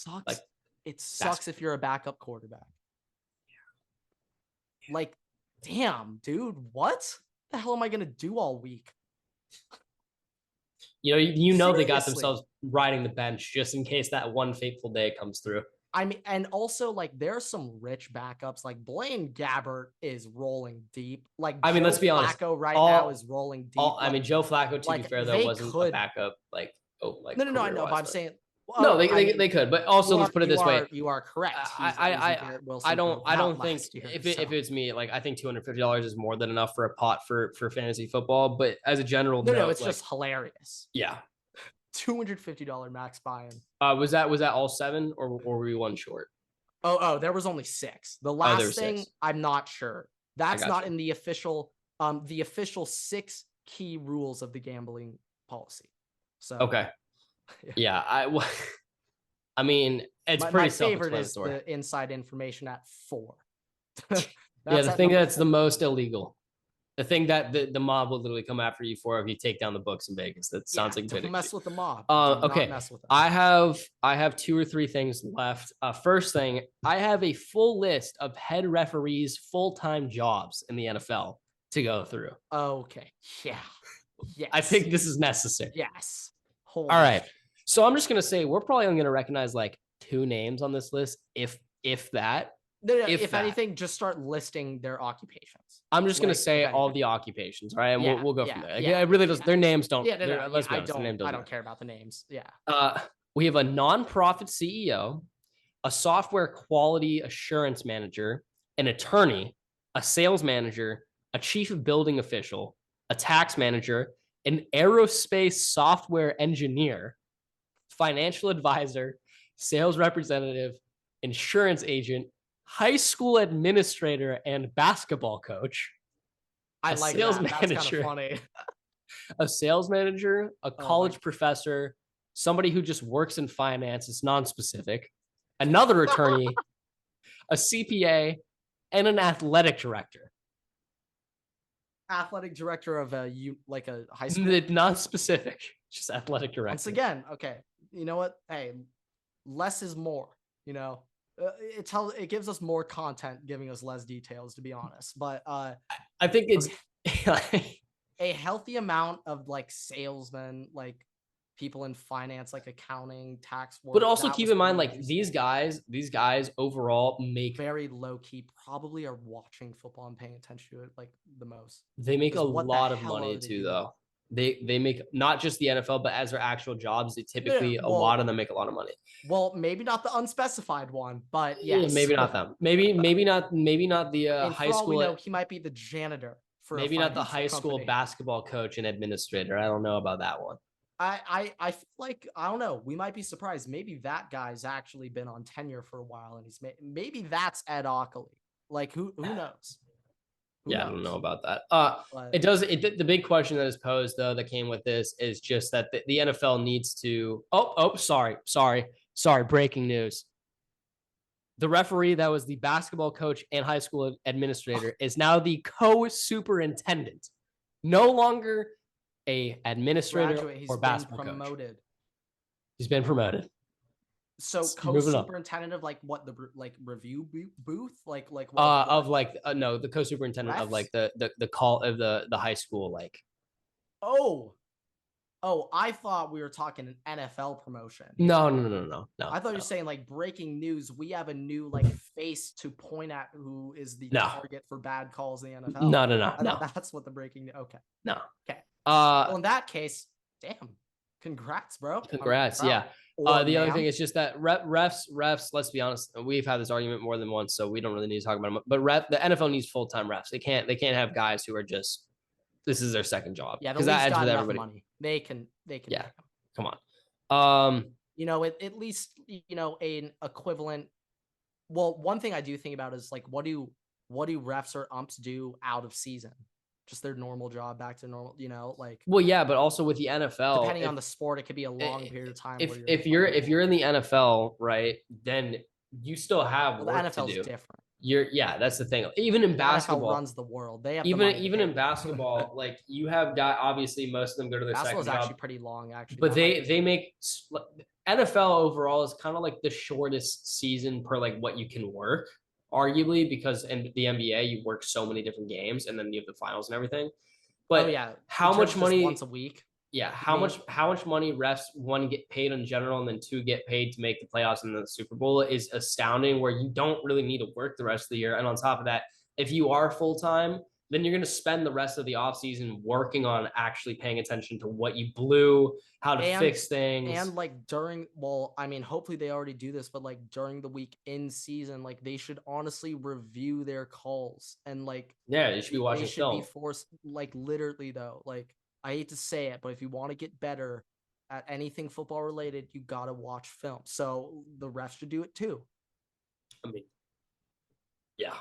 It sucks if you're a backup quarterback. Like, damn, dude, what the hell am I gonna do all week? You know they got themselves riding the bench just in case that one fateful day comes through. I mean, and also like there are some rich backups. Like Blaine Gabbert is rolling deep. Like I mean, let's be honest. Flacco now is rolling deep. I mean, Joe Flacco, to be fair, though, wasn't a backup. No, I know, but I'm saying. Well, no, they could, but also let's put it this way. You are correct. I don't think if it's me, like I think $250 is more than enough for a pot for fantasy football. But as a general note, no, it's just hilarious. Yeah, $250 max buy-in. Was that all 7 or were we one short? Oh, there was only 6. The last thing 6. I'm not sure. That's not in the official 6 key rules of the gambling policy. So okay. Yeah, I mean, it's pretty self-explanatory. My favorite is the inside information at 4. The thing that's the most illegal. The thing that the mob will literally come after you for if you take down the books in Vegas. That sounds like don't mess with the mob. Okay, mess with them. I have 2 or 3 things left. First thing, I have a full list of head referees' full-time jobs in the NFL to go through. Okay, yeah, yes. I think this is necessary. Yes. All right. So I'm just gonna say we're probably only gonna recognize like 2 names on this list, if that. No, if anything, just start listing their occupations. I'm just gonna say all the occupations, right? And we'll go from there. Yeah, it really does. Their names don't. Let's be honest, their name doesn't. I don't care about the names. Yeah. We have a nonprofit CEO, a software quality assurance manager, an attorney, a sales manager, a chief of building official, a tax manager, an aerospace software engineer, financial advisor, sales representative, insurance agent, high school administrator, and basketball coach. I like that. That's kind of funny. A sales manager, a college my professor, somebody who just works in finance, it's non-specific, another attorney, a CPA, and an athletic director. Athletic director of a high school? Non-specific, just athletic director. Once again, okay. You know what? Hey, less is more, you know. It gives us more content, giving us less details, to be honest. But I think it's a healthy amount of like salesmen, like people in finance, like accounting, tax work. But also keep in mind, like these guys overall make very low key, probably are watching football and paying attention to it like the most. They make a lot of money too, though. They make not just the NFL, but as their actual jobs, they typically a lot of them make a lot of money. Well, maybe not the unspecified one, but yes. Maybe not them. Maybe not the high school. We know, he might be the janitor for maybe not the high school basketball coach and administrator. I don't know about that one. I feel like, I don't know, we might be surprised. Maybe that guy's actually been on tenure for a while, and he's maybe that's Ed Ockley. Like who knows? Who knows? I don't know about that. The big question that is posed though that came with this is just that the NFL needs to. Sorry. Breaking news. The referee that was the basketball coach and high school administrator is now the co-superintendent. No longer a administrator or basketball coach. He's been promoted. So co-superintendent of like what, the like review booth, like what? No, the co-superintendent refs? Of like the call of the high school, like. Oh, I thought we were talking an NFL promotion. No. I thought you were saying like breaking news. We have a new like face to point at who is the target for bad calls in the NFL. No. That's what the breaking. Okay. No. Okay. Well, in that case, damn. Congrats, bro. Congrats. Yeah. The other thing is just that refs, let's be honest, we've had this argument more than once, so we don't really need to talk about them. But the NFL needs full-time refs. They can't have guys who are just, this is their second job. Yeah, because that adds with everybody. Money. They can. Yeah. Come on. At least, an equivalent. Well, one thing I do think about is like, what do refs or umps do out of season? Just their normal job, back to normal, like. Well, yeah, but also with the NFL, depending on the sport, it could be a long period of time. If you're in the NFL, right, then you still have work the NFL's to do. Different. That's the thing. Even in basketball, NFL runs the world. They have even in basketball, like you have guys. Obviously, most of them go to their basketball second job. Actually pretty long, actually. But they make NFL overall is kind of like the shortest season per like what you can work, arguably, because in the NBA you work so many different games and then you have the finals and everything. But how much money once a week? Yeah, how much money refs, one, get paid in general, and then two, get paid to make the playoffs and the Super Bowl is astounding, where you don't really need to work the rest of the year. And on top of that, if you are full-time, then you're going to spend the rest of the offseason working on actually paying attention to what you blew, how to fix things. And like hopefully they already do this, but like during the week in season, like they should honestly review their calls and like. Yeah, they should be watching film. They should be forced, like literally though, like. I hate to say it, but if you want to get better at anything football related, you got to watch film. So the refs should do it too. I mean, yeah.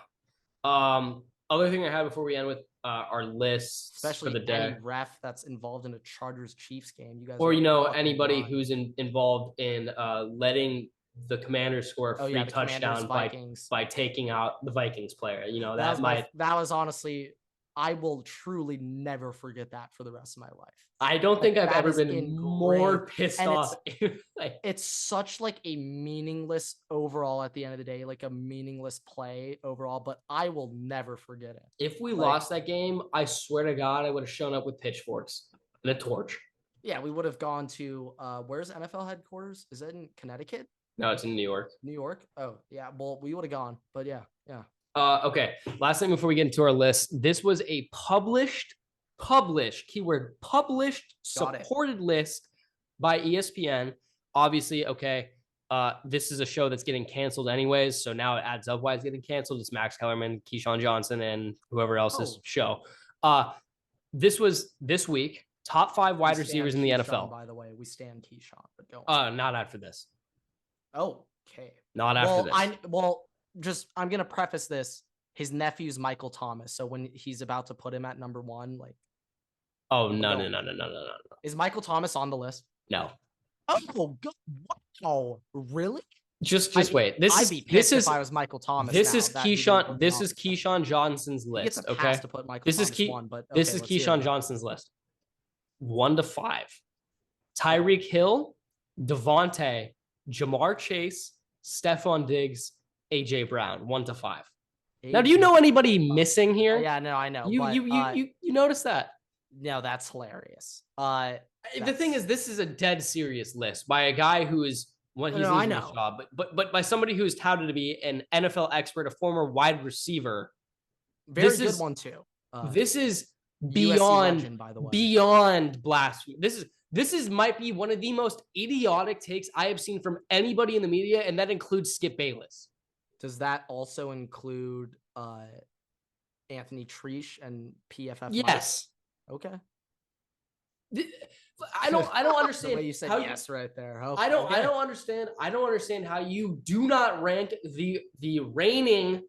Other thing I had before we end with our lists, especially for the day. Any ref that's involved in a Chargers-Chiefs game, you guys, or anybody who's involved in letting the Commanders score a free touchdown by taking out the Vikings player. That was honestly. I will truly never forget that for the rest of my life. I don't think I've ever been more pissed off. It's such like a meaningless overall at the end of the day, like a meaningless play overall, but I will never forget it. If we lost that game, I swear to God, I would have shown up with pitchforks and a torch. Yeah, we would have gone to, where's NFL headquarters? Is it in Connecticut? No, it's in New York. New York? Oh, yeah. Well, we would have gone, but yeah. Okay. Last thing before we get into our list, this was a published, supported list by ESPN. Obviously, okay. This is a show that's getting canceled anyways, so now it adds up why it's getting canceled. It's Max Kellerman, Keyshawn Johnson, and whoever else's show. This was this week. top 5 wide We receivers stand in the Keyshawn, NFL. by the way, we stand Keyshawn, but go on. Not after this. Okay. Not after this. I'm gonna preface this. His nephew's Michael Thomas, so when he's about to put him at number 1, like, Oh no. is Michael Thomas on the list? No. Oh God! What? Oh, really? Just I mean, wait. This is if I was Michael Thomas. This now, is Keyshawn. This is Keyshawn Johnson's list. He gets a okay. pass to put Michael This Thomas is one, but this is Keyshawn Johnson's list. 1 to 5. Tyreek Hill, Devontae, Jamar Chase, Stephon Diggs, AJ Brown. 1 to 5. Now, do you know anybody missing here? Yeah, no, I know. You notice that? No, that's hilarious. The thing is, this is a dead serious list by a guy who is he's losing his job, but by somebody who is touted to be an NFL expert, a former wide receiver. Very good one too. This is beyond legend, by the way. Beyond blasphemy. This is might be one of the most idiotic takes I have seen from anybody in the media, and that includes Skip Bayless. Does that also include Anthony Treesh and PFF? Yes. Mike? Okay. I don't understand the way you said how yes right there. Okay. I don't understand how you do not rank the reigning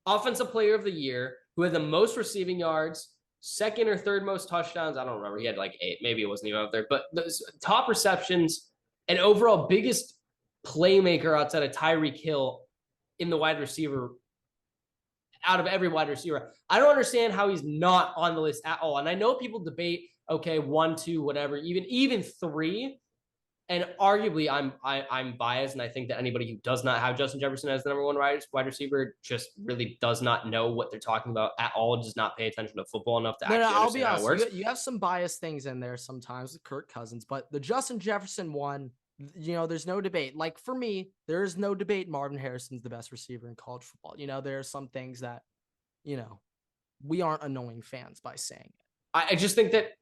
offensive player of the year who had the most receiving yards, second or third most touchdowns. I don't remember. He had like 8. Maybe it wasn't even up there, but the top receptions and overall biggest playmaker outside of Tyreek Hill in the wide receiver, out of every wide receiver. I don't understand how he's not on the list at all. And I know people debate, okay, 1, 2, whatever, even 3. And arguably I'm biased. And I think that anybody who does not have Justin Jefferson as the number 1 wide receiver just really does not know what they're talking about at all. Does not pay attention to football enough to actually understand how it works. You have some biased things in there sometimes with Kirk Cousins, but the Justin Jefferson one, there's no debate. Like for me, there is no debate. Marvin Harrison's the best receiver in college football. There are some things that, we aren't annoying fans by saying it. I just think that,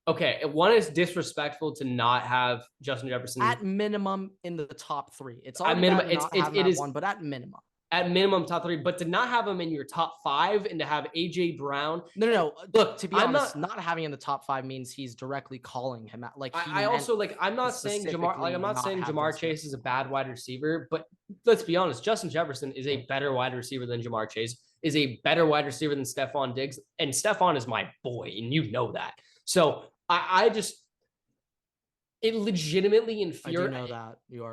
okay, one is disrespectful to not have Justin Jefferson at minimum in the top 3. It's at minimum. It is one, but at minimum. At minimum, top 3, but to not have him in your top 5 and to have AJ Brown. No. Look, to be honest, not having in the top 5 means he's directly calling him out. Like I'm not saying Jamar Chase is a bad wide receiver, but let's be honest, Justin Jefferson is a better wide receiver than Jamar Chase, is a better wide receiver than Stephon Diggs, and Stephon is my boy, and you know that. So it legitimately infuriates.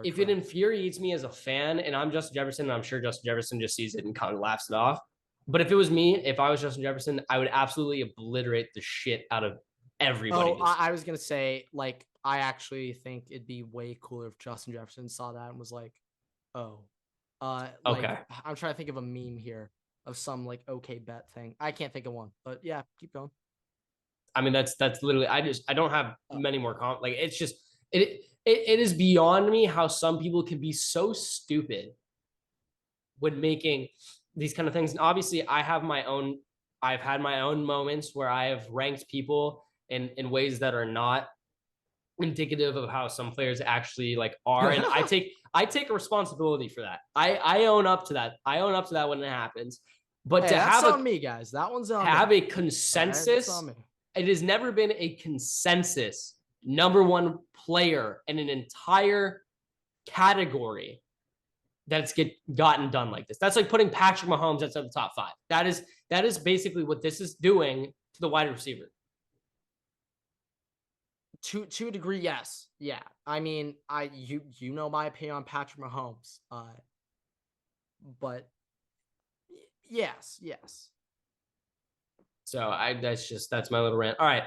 It infuriates me as a fan, and I'm Justin Jefferson, and I'm sure Justin Jefferson just sees it and kind of laughs it off. But if it was me, if I was Justin Jefferson, I would absolutely obliterate the shit out of everybody. I was gonna say, like, I actually think it'd be way cooler if Justin Jefferson saw that and was like, "Oh, okay." I'm trying to think of a meme here of some like okay bet thing. I can't think of one, but yeah, keep going. I mean, that's literally. I don't have many more comments. Like, it's just it is beyond me how some people can be so stupid when making these kind of things. And obviously, I've had my own moments where I have ranked people in ways that are not indicative of how some players actually like are, and I take responsibility for that. I own up to that. I own up to that when it happens. But hey, to have on me, guys. That one's on have me. A consensus. Right, it has never been a consensus number 1 player in an entire category that's gotten done like this. That's like putting Patrick Mahomes outside the top 5. That is basically what this is doing to the wide receiver. To a degree, yes. Yeah. I mean, you know my opinion on Patrick Mahomes. But yes. So that's my little rant. All right.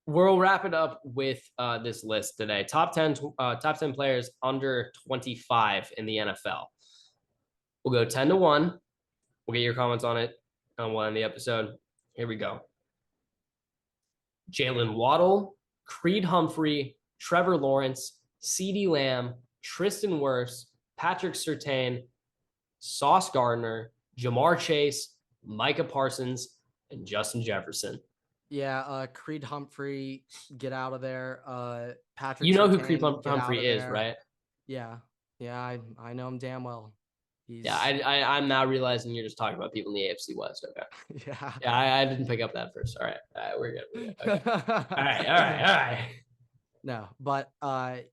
We'll wrap it up with this list today. Top 10 players under 25 in the NFL. We'll go 10 to 1. We'll get your comments on it on one of the episode. Here we go. Jalen Waddle, Creed Humphrey, Trevor Lawrence, CeeDee Lamb, Tristan Wirfs, Patrick Surtain, Sauce Gardner, Jamar Chase, Micah Parsons, and Justin Jefferson. Yeah, Creed Humphrey, get out of there. Patrick, you know Surtain, who Creed Humphrey is, right? Yeah, I know him damn well. Yeah, He's I'm now realizing you're just talking about people in the AFC West. Okay. yeah. Yeah, I didn't pick up that first. All right. We're good. We're good. Okay. All right. All right. All right. No, but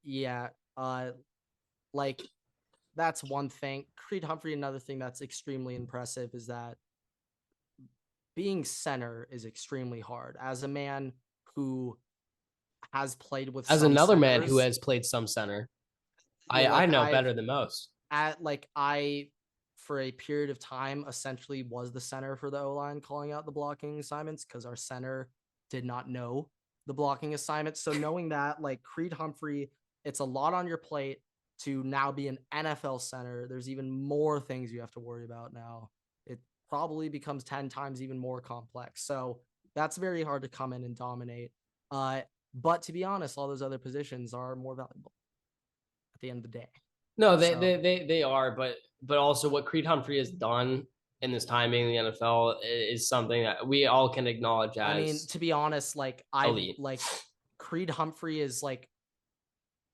yeah, like that's one thing. Creed Humphrey, another thing that's extremely impressive is that being center is extremely hard. As a man who has played with As some another man who centers, has played some center, I like know I've better than most. at like I for a period of time essentially was the center for the O-line calling out the blocking assignments because our center did not know the blocking assignments. So knowing that, like Creed Humphrey, it's a lot on your plate to now be an NFL center. There's even more things you have to worry about now. It probably becomes 10 times even more complex. So that's very hard to come in and dominate. But to be honest, all those other positions are more valuable at the end of the day. No, So they are, but also what Creed Humphrey has done in this time being in the NFL is something that we all can acknowledge as I mean, to be honest, like I elite. like Creed Humphrey is like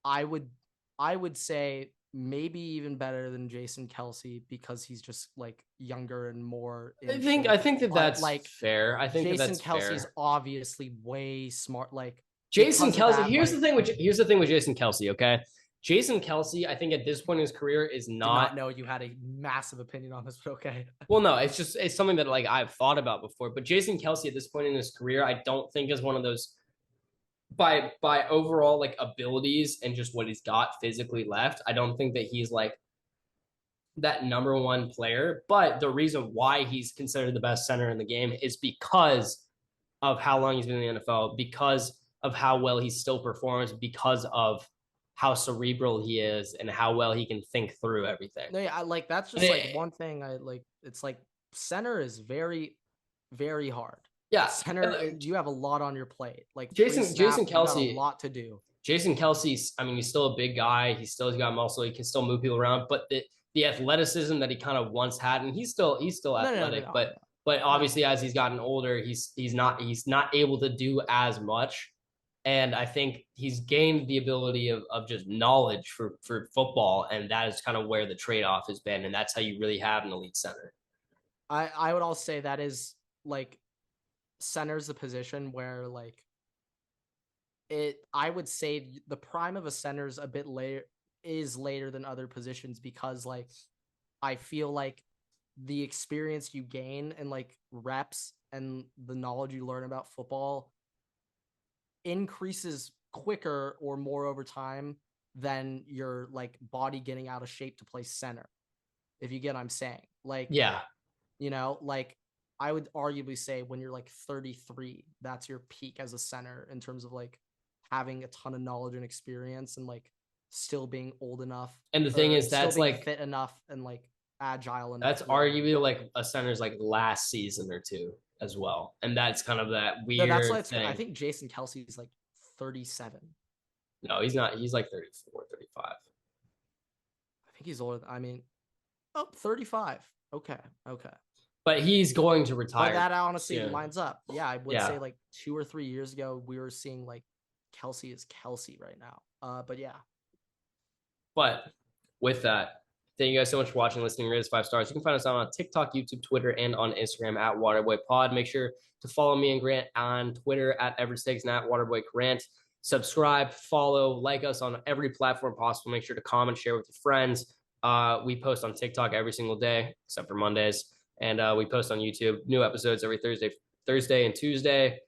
I would say maybe even better than Jason Kelsey because he's just like younger and more in shape. I think that But that's like fair. I think that Jason that's Kelsey's fair. obviously way smart. Like Jason because of Kelsey. that, like Here's the thing with Jason Kelsey. Okay, Jason Kelsey. I think at this point in his career is did not not. know you had a massive opinion on this, but okay. Well, no, it's something that like I've thought about before. But Jason Kelsey at this point in his career, I don't think is one of those by overall like abilities and just what he's got physically left. I don't think that he's like that number one player. But the reason why he's considered the best center in the game is because of how long he's been in the NFL, because of how well he still performs, because of how cerebral he is and how well he can think through everything. No, yeah, I like that's just like one thing I like. It's like center is very, very hard. Yeah, Center, you have a lot on your plate. Like Jason pre-snap, you got a Kelsey. lot to do. Jason Kelsey's, I mean, he's still a big guy. He's got muscle. He can still move people around, but the athleticism that he kind of once had, and he's still athletic, No, but obviously as he's gotten older, he's not able to do as much. And I think he's gained the ability of just knowledge for football, and that is kind of where the trade off has been, and that's how you really have an elite center. I would also say that is like center's the position where like I would say the prime of a center's a bit later than other positions because like I feel like the experience you gain and like reps and the knowledge you learn about football increases quicker or more over time than your like body getting out of shape to play center. If you get what I'm saying. Like, Yeah. Like I would arguably say when you're like 33, that's your peak as a center in terms of like having a ton of knowledge and experience and like still being old enough. And the thing is, that's like fit enough and like agile enough. That's arguably like a center's like last season or two as well. And that's kind of that weird thing. I think Jason Kelsey is like 37. No, he's not. He's like 34, 35. I think he's older. I mean, 35. Okay. But he's going to retire. But that honestly lines up. Yeah, I would say like 2 or 3 years ago, we were seeing like Kelsey is Kelsey right now. But yeah. But with that, thank you guys so much for watching, listening, rate us 5 stars. You can find us on TikTok, YouTube, Twitter, and on Instagram at WaterboyPod. Make sure to follow me and Grant on Twitter at Everett Stakes and at WaterboyGrant. Subscribe, follow, like us on every platform possible. Make sure to comment, share with your friends. We post on TikTok every single day, except for Mondays. And we post on YouTube new episodes every Thursday and Tuesday.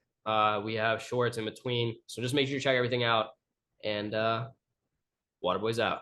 We have shorts in between. So just make sure you check everything out. And Waterboy's out.